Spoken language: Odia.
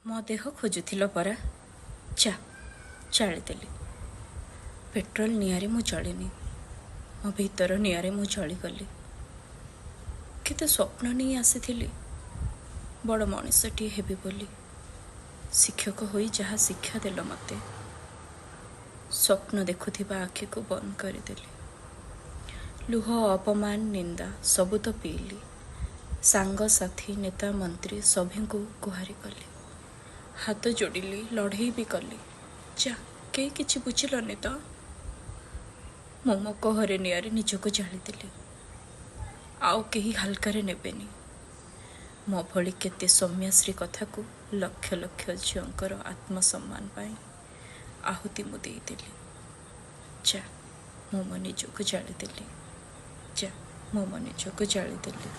ମୋ ଦେହ ଖୋଜୁଥିଲ ପରା, ଚା ଚାଳିଦେଲି। ପେଟ୍ରୋଲ ନିଆଁରେ ମୁଁ ଜଳିନି, ମୋ ଭିତର ନିଆଁରେ ମୁଁ ଜଳିଗଲି। କେତେ ସ୍ୱପ୍ନ ନେଇ ଆସିଥିଲି ବଡ଼ ମଣିଷଟିଏ ହେବି ବୋଲି। ଶିକ୍ଷକ ହୋଇ ଯାହା ଶିକ୍ଷା ଦେଲ ମୋତେ, ସ୍ୱପ୍ନ ଦେଖୁଥିବା ଆଖିକୁ ବନ୍ଦ କରିଦେଲି। ଲୁହ, ଅପମାନ, ନିନ୍ଦା ସବୁ ତ ପିଇଲି। ସାଙ୍ଗସାଥୀ, ନେତା, ମନ୍ତ୍ରୀ ସଭିଙ୍କୁ ଗୁହାରି କଲି, ହାତ ଯୋଡ଼ିଲି, ଲଢ଼େଇ ବି କଲି। ଯା, କେହି କିଛି ବୁଝିଲନି ତ? ମୁଁ ମୋ କହରେ ନିଆଁରେ ନିଜକୁ ଜାଳିଦେଲି। ଆଉ କେହି ହାଲକାରେ ନେବେନି। ମୋ ଭଳି କେତେ ସୌମ୍ୟଶ୍ରୀ କଥାକୁ ଲକ୍ଷ ଲକ୍ଷ ଝିଅଙ୍କର ଆତ୍ମସମ୍ମାନ ପାଇଁ ଆହୁତି ମୁଁ ଦେଇଦେଲି। ଯା, ମୁଁ ମୋ ନିଜକୁ ଜାଳିଦେଲି। ଯା, ମୁଁ ମୋ ନିଜକୁ ଜାଳିଦେଲି।